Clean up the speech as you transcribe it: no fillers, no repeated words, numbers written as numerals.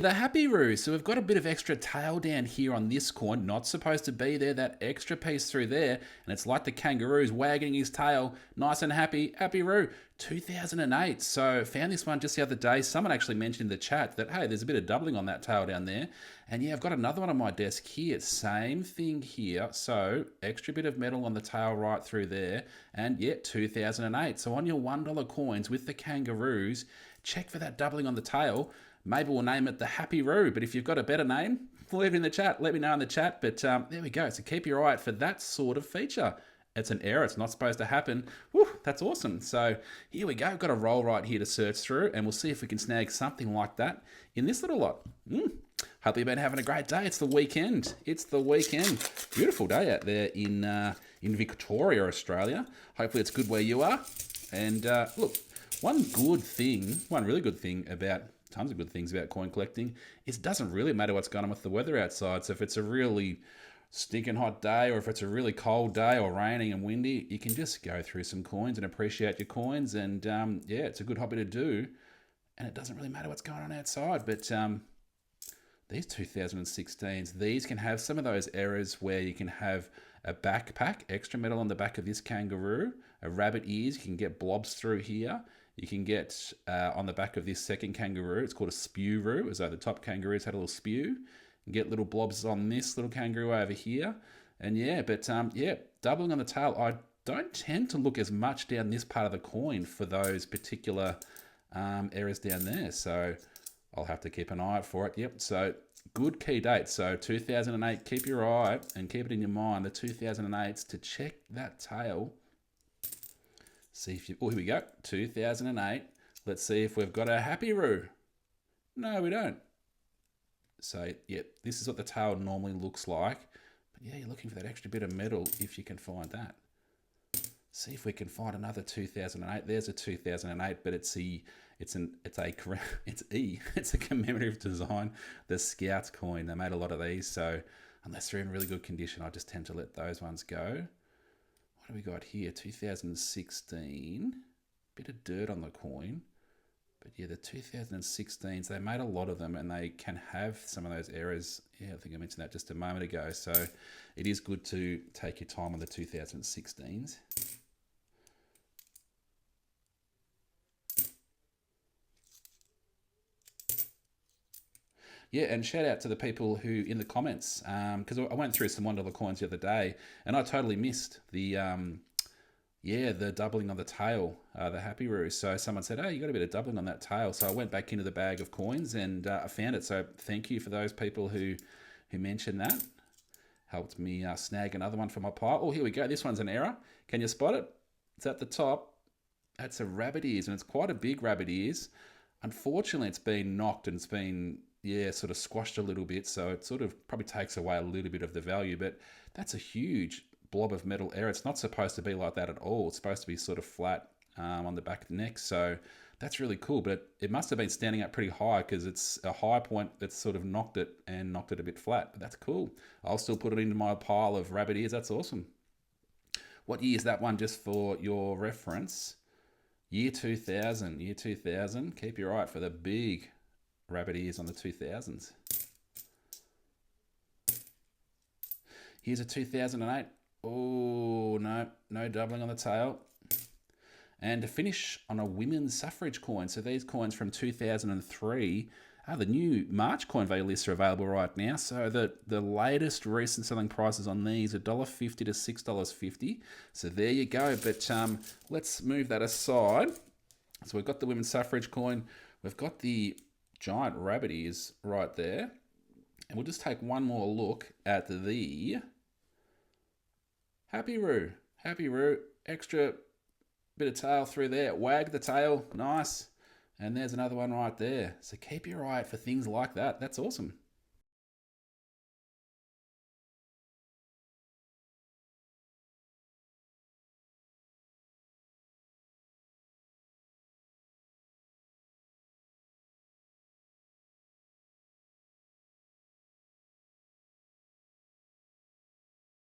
The Happy Roo. So we've got a bit of extra tail down here on this coin. Not supposed to be there. That extra piece through there. And it's like the kangaroo's wagging his tail. Nice and happy. Happy Roo. 2008. So found this one just the other day. Someone actually mentioned in the chat that, hey, there's a bit of doubling on that tail down there. And yeah, I've got another one on my desk here. Same thing here. So extra bit of metal on the tail right through there. And yeah, 2008. So on your $1 coins with the kangaroos, check for that doubling on the tail. Maybe we'll name it the Happy Roo, but if you've got a better name, leave it in the chat. Let me know in the chat. But there we go. So keep your eye out for that sort of feature. It's an error. It's not supposed to happen. Woo, that's awesome. So here we go. Got a roll right here to search through, and we'll see if we can snag something like that in this little lot. Hope you've been having a great day. It's the weekend. It's the weekend. Beautiful day out there in Victoria, Australia. Hopefully it's good where you are. And look, one really good thing about tons of good things about coin collecting is it doesn't really matter what's going on with the weather outside. So if it's a really stinking hot day or if it's a really cold day or raining and windy, you can just go through some coins and appreciate your coins. And yeah, it's a good hobby to do. And it doesn't really matter what's going on outside. But these 2016s, these can have some of those errors where you can have a backpack, extra metal on the back of this kangaroo, a rabbit ears, you can get blobs through here. You can get on the back of this second kangaroo, it's called a spew roo, as though the top kangaroos had a little spew. You can get little blobs on this little kangaroo over here. And yeah, but yeah, doubling on the tail. I don't tend to look as much down this part of the coin for those particular errors down there. So I'll have to keep an eye out for it. Yep, so good key date. So 2008, keep your eye and keep it in your mind, the 2008s, to check that tail. See if you, oh, here we go, 2008. Let's see if we've got a Happy Roo. No, we don't. So, yeah, this is what the tail normally looks like. But yeah, you're looking for that extra bit of metal if you can find that. See if we can find another 2008. There's a 2008, but it's a commemorative design. The Scouts coin. They made a lot of these, so unless they're in really good condition, I just tend to let those ones go. What do we got here? 2016. Bit of dirt on the coin. But yeah, the 2016s, they made a lot of them and they can have some of those errors. Yeah, I think I mentioned that just a moment ago. So it is good to take your time on the 2016s. Yeah, and shout out to the people who in the comments, because I went through some $1 coins the other day, and I totally missed the the doubling on the tail, the Happy Roo. So someone said, "Oh, you got a bit of doubling on that tail." So I went back into the bag of coins and I found it. So thank you for those people who mentioned that. Helped me snag another one for my pile. Oh, here we go. This one's an error. Can you spot it? It's at the top. That's a rabbit ears, and it's quite a big rabbit ears. Unfortunately, it's been knocked and it's been sort of squashed a little bit, so it sort of probably takes away a little bit of the value, but that's a huge blob of metal error. It's not supposed to be like that at all. It's supposed to be sort of flat on the back of the neck, so that's really cool, but it must have been standing up pretty high because it's a high point that's sort of knocked it a bit flat, but that's cool. I'll still put it into my pile of rabbit ears. That's awesome. What year is that one, just for your reference? Year 2000. Keep your eye out for the big rabbit ears on the 2000s. Here's a 2008. Oh, no doubling on the tail. And to finish on a women's suffrage coin. So these coins from 2003, the new March coin value lists are available right now. So the latest recent selling prices on these are $1.50 to $6.50. So there you go. But let's move that aside. So we've got the women's suffrage coin. We've got the giant rabbit ears right there. And we'll just take one more look at the Happy Roo. Happy Roo. Extra bit of tail through there. Wag the tail. Nice. And there's another one right there. So keep your eye out for things like that. That's awesome.